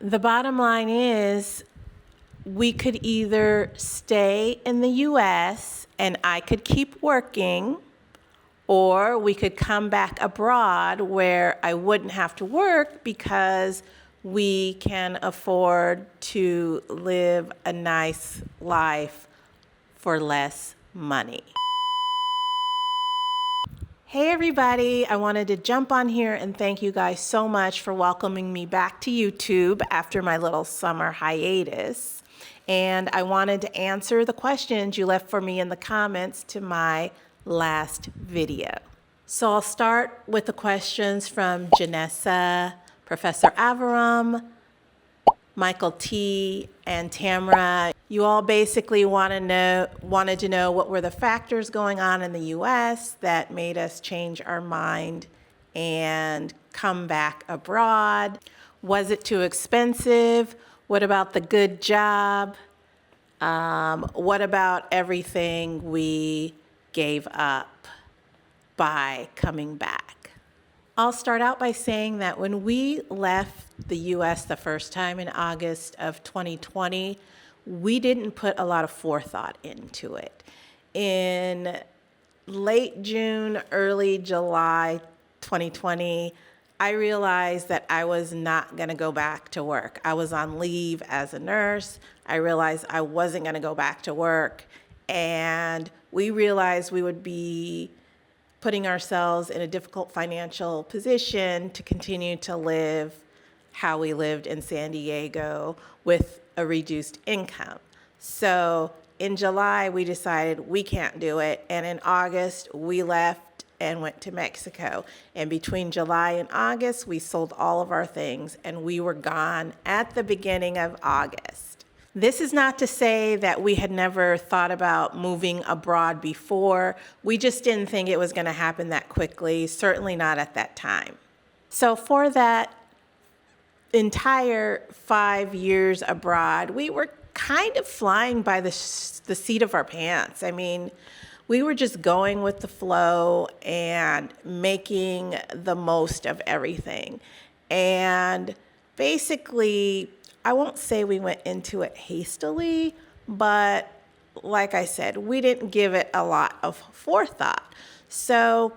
The bottom line is we could either stay in the US and I could keep working, or we could come back abroad where I wouldn't have to work because we can afford to live a nice life for less money. Hey everybody, I wanted to jump on here and thank you guys so much for welcoming me back to YouTube after my little summer hiatus. And I wanted to answer the questions you left for me in the comments to my last video. So I'll start with the questions from Janessa, Professor Avaram, Michael T, and Tamara. You all basically wanted to know what were the factors going on in the US that made us change our mind and come back abroad. Was it too expensive? What about the good job? What about everything we gave up by coming back? I'll start out by saying that when we left the US the first time in August of 2020, we didn't put a lot of forethought into it. In late June, early July 2020, I realized that I was not going to go back to work. I was on leave as a nurse. I realized I wasn't going to go back to work. And we realized we would be putting ourselves in a difficult financial position to continue to live how we lived in San Diego with a reduced income. So in July, we decided we can't do it. And in August, we left and went to Mexico. And between July and August, we sold all of our things and we were gone at the beginning of August. This is not to say that we had never thought about moving abroad before. We just didn't think it was going to happen that quickly, certainly not at that time. So for that entire 5 years abroad, we were kind of flying by the seat of our pants. I mean, we were just going with the flow and making the most of everything. And basically, I won't say we went into it hastily, but like I said, we didn't give it a lot of forethought. So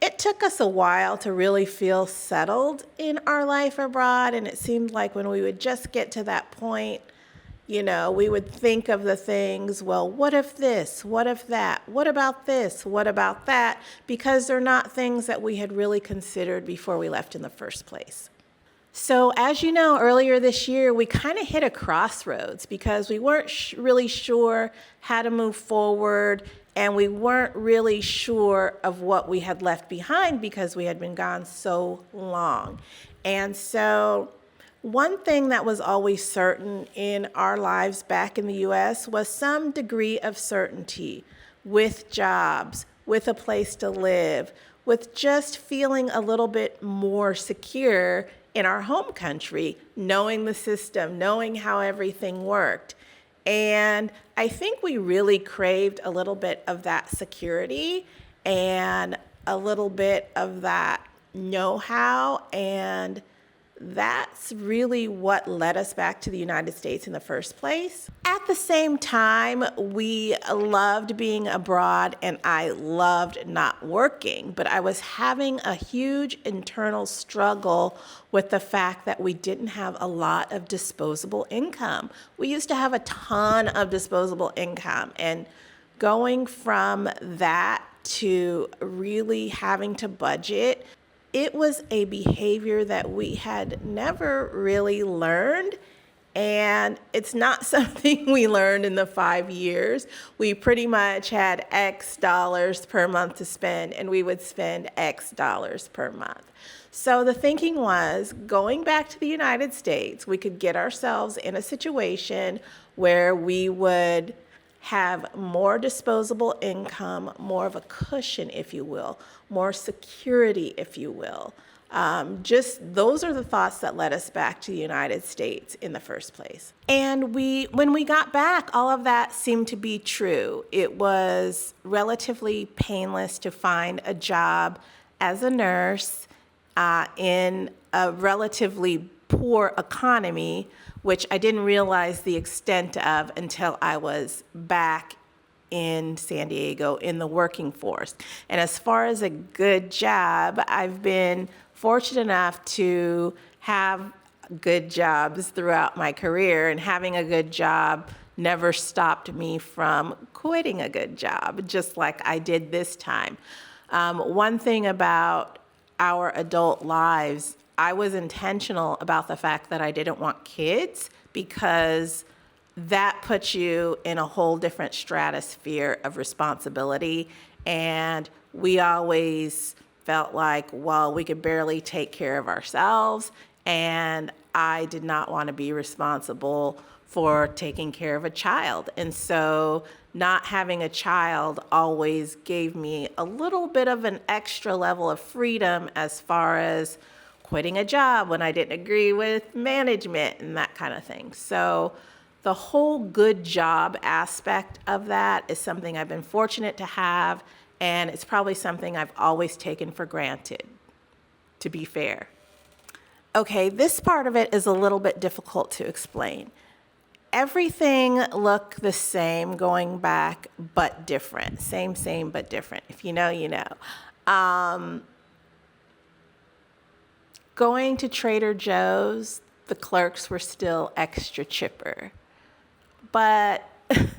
it took us a while to really feel settled in our life abroad. And it seemed like when we would just get to that point, you know, we would think of the things, well, what if this? What if that? What about this? What about that? Because they're not things that we had really considered before we left in the first place. So as you know, earlier this year, we kind of hit a crossroads because we weren't really sure how to move forward, and we weren't really sure of what we had left behind because we had been gone so long. And so one thing that was always certain in our lives back in the US was some degree of certainty with jobs, with a place to live, with just feeling a little bit more secure in our home country, knowing the system, knowing how everything worked. And I think we really craved a little bit of that security and a little bit of that know-how, and that's really what led us back to the United States in the first place. At the same time, we loved being abroad and I loved not working, but I was having a huge internal struggle with the fact that we didn't have a lot of disposable income. We used to have a ton of disposable income, and going from that to really having to budget, it was a behavior that we had never really learned, and it's not something we learned in the 5 years. We pretty much had X dollars per month to spend, and we would spend X dollars per month. So the thinking was, going back to the United States, we could get ourselves in a situation where we would have more disposable income, more of a cushion, if you will, more security, if you will. Just those are the thoughts that led us back to the United States in the first place. And when we got back, all of that seemed to be true. It was relatively painless to find a job as a nurse in a relatively poor economy, which I didn't realize the extent of until I was back in San Diego in the working force. And as far as a good job, I've been fortunate enough to have good jobs throughout my career, and having a good job never stopped me from quitting a good job, just like I did this time. One thing about our adult lives, I was intentional about the fact that I didn't want kids, because that puts you in a whole different stratosphere of responsibility. And we always felt like, well, we could barely take care of ourselves. And I did not want to be responsible for taking care of a child. And so not having a child always gave me a little bit of an extra level of freedom as far as quitting a job when I didn't agree with management and that kind of thing. So the whole good job aspect of that is something I've been fortunate to have, and it's probably something I've always taken for granted, to be fair. Okay, this part of it is a little bit difficult to explain. Everything looked the same going back, but different. Same, but different. If you know, you know. Going to Trader Joe's, the clerks were still extra chipper. But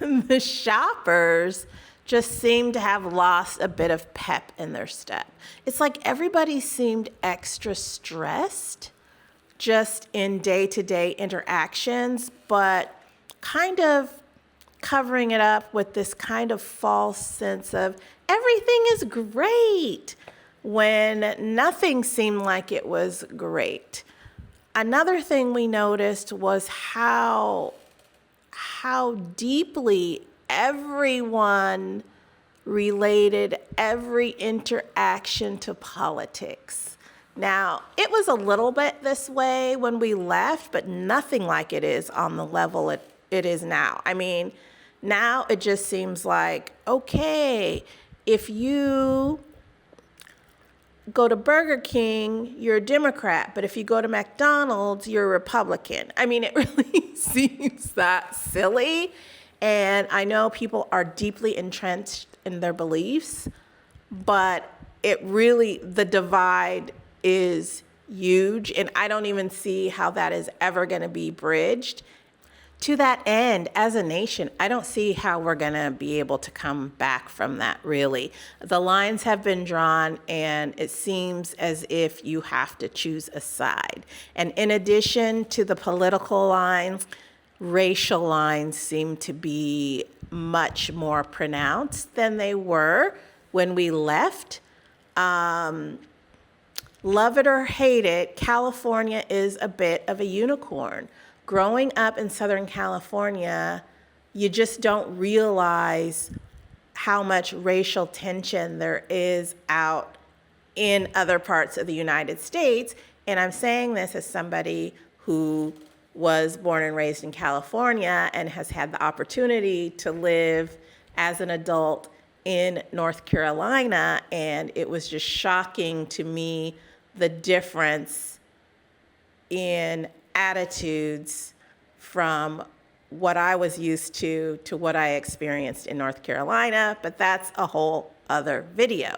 the shoppers just seemed to have lost a bit of pep in their step. It's like everybody seemed extra stressed just in day-to-day interactions, but kind of covering it up with this kind of false sense of everything is great when nothing seemed like it was great. Another thing we noticed was how deeply everyone related every interaction to politics. Now, it was a little bit this way when we left, but nothing like it is on the level it is now. I mean, now it just seems like, okay, if you go to Burger King, you're a Democrat, but if you go to McDonald's, you're a Republican. I mean, it really seems that silly. And I know people are deeply entrenched in their beliefs, but the divide is huge. And I don't even see how that is ever going to be bridged. To that end, as a nation, I don't see how we're going to be able to come back from that, really. The lines have been drawn, and it seems as if you have to choose a side. And in addition to the political lines, racial lines seem to be much more pronounced than they were when we left. Love it or hate it, California is a bit of a unicorn. Growing up in Southern California, you just don't realize how much racial tension there is out in other parts of the United States. And I'm saying this as somebody who was born and raised in California and has had the opportunity to live as an adult in North Carolina. And it was just shocking to me the difference in attitudes from what I was used to what I experienced in North Carolina, but that's a whole other video.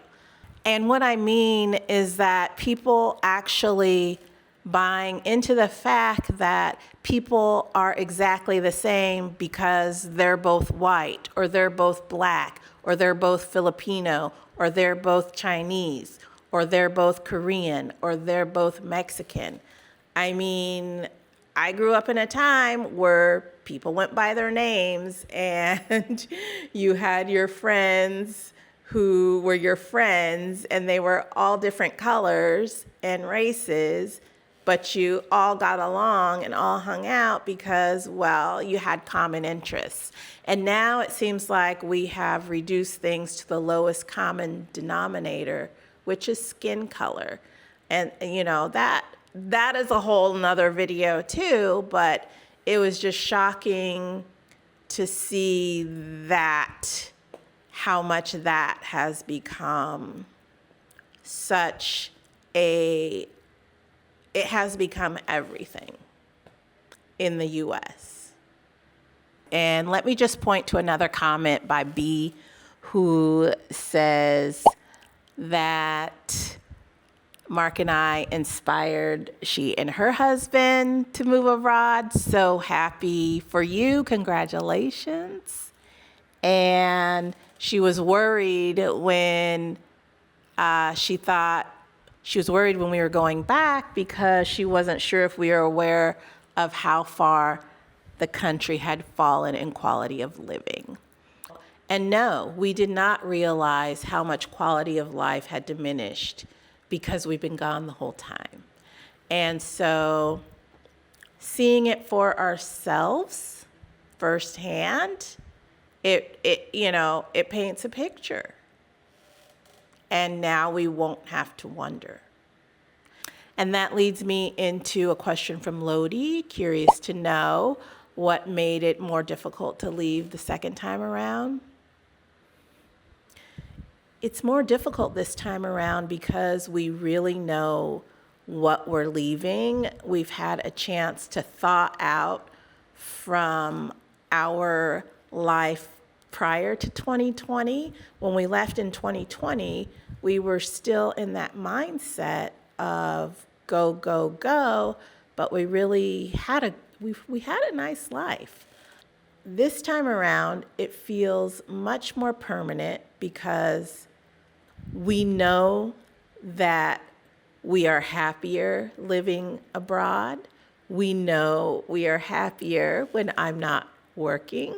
And what I mean is that people actually buying into the fact that people are exactly the same because they're both white, or they're both black, or they're both Filipino, or they're both Chinese, or they're both Korean, or they're both Mexican. I mean, I grew up in a time where people went by their names, and you had your friends who were your friends, and they were all different colors and races, but you all got along and all hung out because, well, you had common interests. And now it seems like we have reduced things to the lowest common denominator, which is skin color. And, you know, that is a whole nother video too, but it was just shocking to see that, how much that has become such a it has become everything in the U.S. And let me just point to another comment by B, who says that Mark and I inspired she and her husband to move abroad. So happy for you. Congratulations. And she was worried when she was worried when we were going back because she wasn't sure if we were aware of how far the country had fallen in quality of living. And no, we did not realize how much quality of life had diminished because we've been gone the whole time. And so seeing it for ourselves firsthand, it paints a picture. And now we won't have to wonder. And that leads me into a question from Lodi, curious to know what made it more difficult to leave the second time around. It's more difficult this time around because we really know what we're leaving. We've had a chance to thaw out from our life prior to 2020. When we left in 2020, we were still in that mindset of go, go, go, but we really had a nice life. This time around, it feels much more permanent because we know that we are happier living abroad. We know we are happier when I'm not working.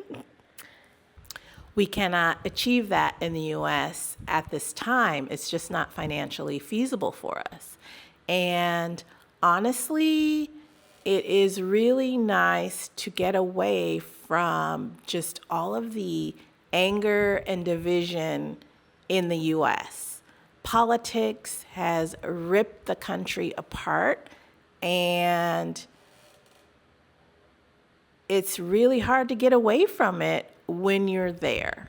We cannot achieve that in the US at this time. It's just not financially feasible for us. And honestly, it is really nice to get away from just all of the anger and division in the US. Politics has ripped the country apart, and it's really hard to get away from it when you're there.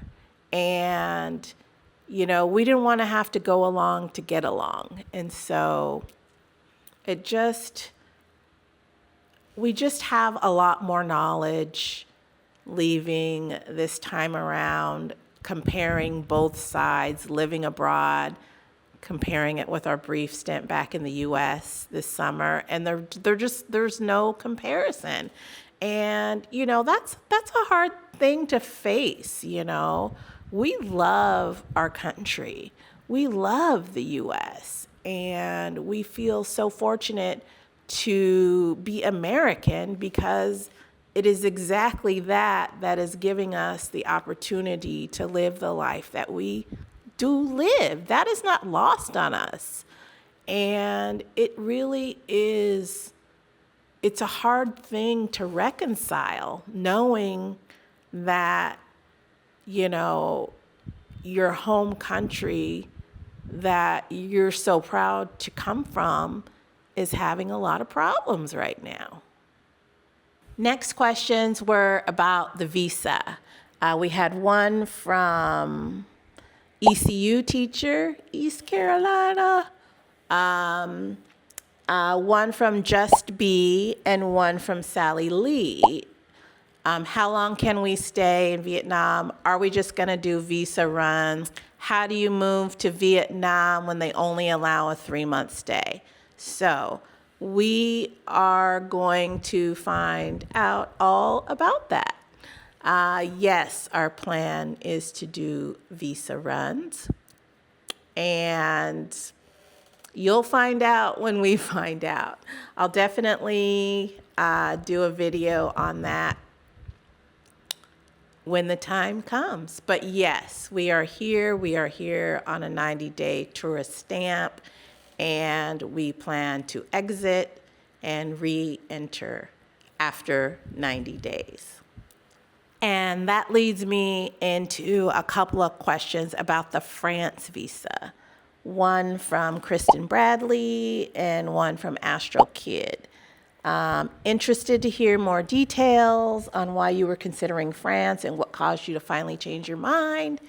And, we didn't want to have to go along to get along. And so we just have a lot more knowledge leaving this time around, comparing both sides, living abroad, comparing it with our brief stint back in the US this summer, and there's no comparison. And that's a hard thing to face. We love our country. We love the US, and we feel so fortunate to be American because it is exactly that is giving us the opportunity to live the life that we do live. That is not lost on us. And it really is, it's a hard thing to reconcile, knowing that, your home country that you're so proud to come from is having a lot of problems right now. Next questions were about the visa. We had one from ECU teacher, East Carolina, one from Just B, and one from Sally Lee. How long can we stay in Vietnam? Are we just gonna do visa runs? How do you move to Vietnam when they only allow a 3-month stay? So we are going to find out all about that. Yes, our plan is to do visa runs, and you'll find out when we find out. I'll definitely do a video on that when the time comes. But yes, we are here. We are here on a 90-day tourist stamp, and we plan to exit and re-enter after 90 days. And that leads me into a couple of questions about the France visa. One from Kristen Bradley and one from Astral Kid. Interested to hear more details on why you were considering France and what caused you to finally change your mind.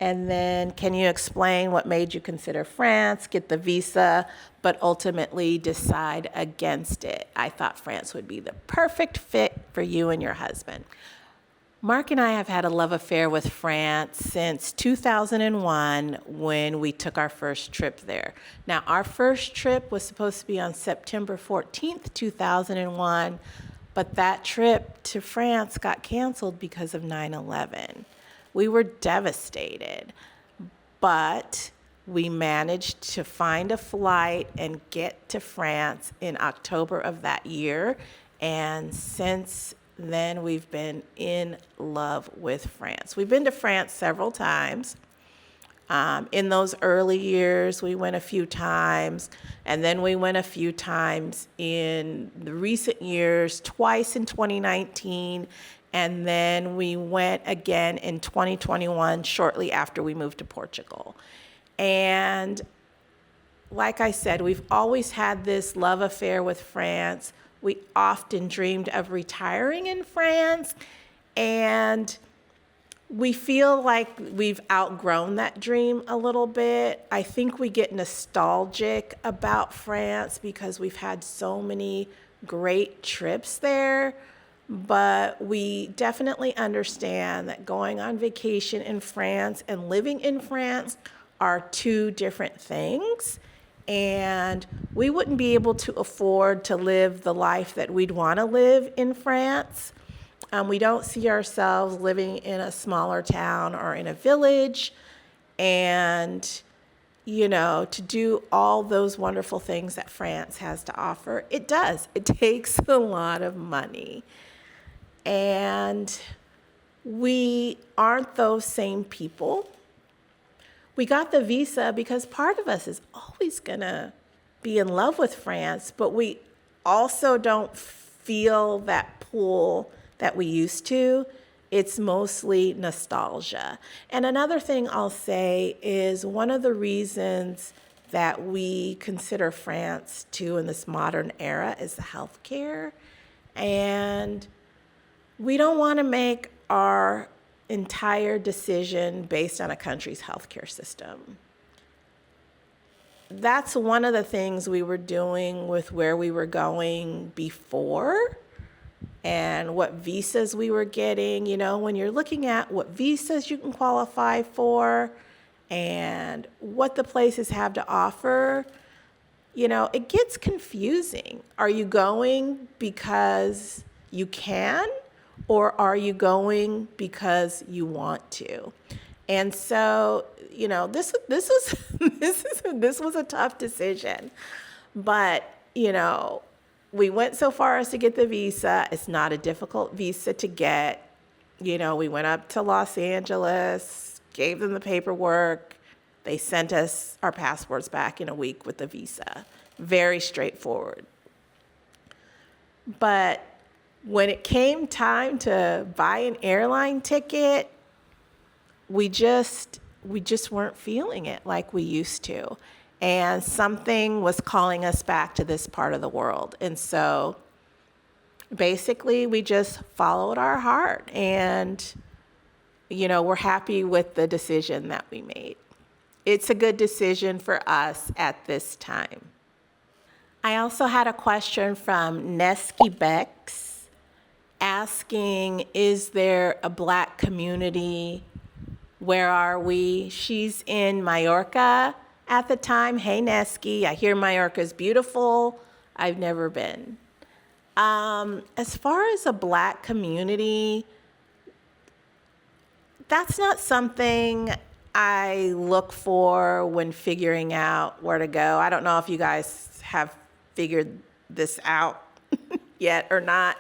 And then can you explain what made you consider France, get the visa, but ultimately decide against it? I thought France would be the perfect fit for you and your husband. Mark and I have had a love affair with France since 2001 when we took our first trip there. Now, our first trip was supposed to be on September 14th, 2001, but that trip to France got canceled because of 9/11. We were devastated, but we managed to find a flight and get to France in October of that year. And since then, we've been in love with France. We've been to France several times. In those early years, we went a few times, and then we went a few times in the recent years, twice in 2019, and then we went again in 2021, shortly after we moved to Portugal. And like I said, we've always had this love affair with France. We often dreamed of retiring in France, and we feel like we've outgrown that dream a little bit. I think we get nostalgic about France because we've had so many great trips there, but we definitely understand that going on vacation in France and living in France are two different things. And we wouldn't be able to afford to live the life that we'd want to live in France. We don't see ourselves living in a smaller town or in a village. And, to do all those wonderful things that France has to offer, it does. It takes a lot of money. And we aren't those same people. We got the visa because part of us is always going to be in love with France, but we also don't feel that pull that we used to. It's mostly nostalgia. And another thing I'll say is one of the reasons that we consider France too in this modern era is the healthcare. And we don't want to make our entire decision based on a country's healthcare system. That's one of the things we were doing with where we were going before and what visas we were getting. When you're looking at what visas you can qualify for and what the places have to offer, it gets confusing. Are you going because you can? Or are you going because you want to? And so, this was a tough decision, but we went so far as to get the visa. It's not a difficult visa to get. We went up to Los Angeles, gave them the paperwork. They sent us our passports back in a week with the visa. Very straightforward. But when it came time to buy an airline ticket, we just weren't feeling it like we used to. And something was calling us back to this part of the world. And so basically we just followed our heart and, we're happy with the decision that we made. It's a good decision for us at this time. I also had a question from Nesky Bex asking, is there a Black community? Where are we? She's in Mallorca at the time. Hey, Nesky, I hear Mallorca is beautiful. I've never been. As far as a Black community, that's not something I look for when figuring out where to go. I don't know if you guys have figured this out yet or not.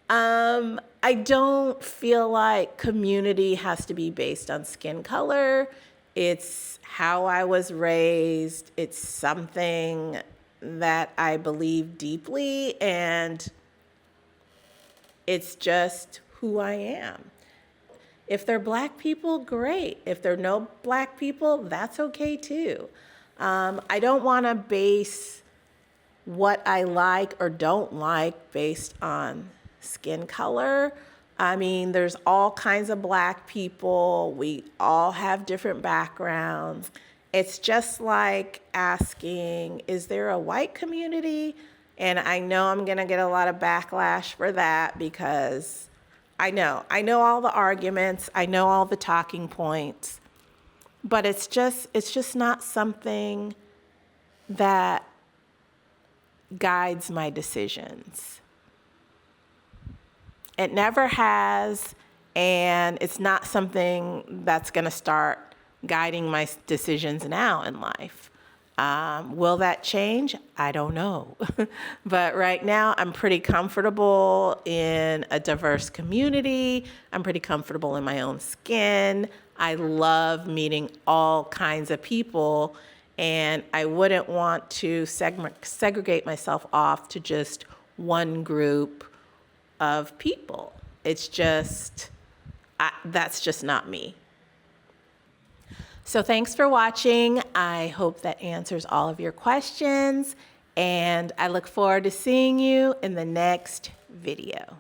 I don't feel like community has to be based on skin color. It's how I was raised. It's something that I believe deeply, and it's just who I am. If they're Black people, great. If there are no Black people, that's okay too. I don't want to base what I like or don't like based on skin color, I mean, there's all kinds of Black people. We all have different backgrounds. It's just like asking, is there a white community? And I know I'm going to get a lot of backlash for that because I know all the arguments, I know all the talking points, but it's just not something that guides my decisions. It never has, and it's not something that's going to start guiding my decisions now in life. Will that change? I don't know. But right now, I'm pretty comfortable in a diverse community. I'm pretty comfortable in my own skin. I love meeting all kinds of people, and I wouldn't want to segregate myself off to just one group of people. It's just, that's just not me. So thanks for watching. I hope that answers all of your questions, and I look forward to seeing you in the next video.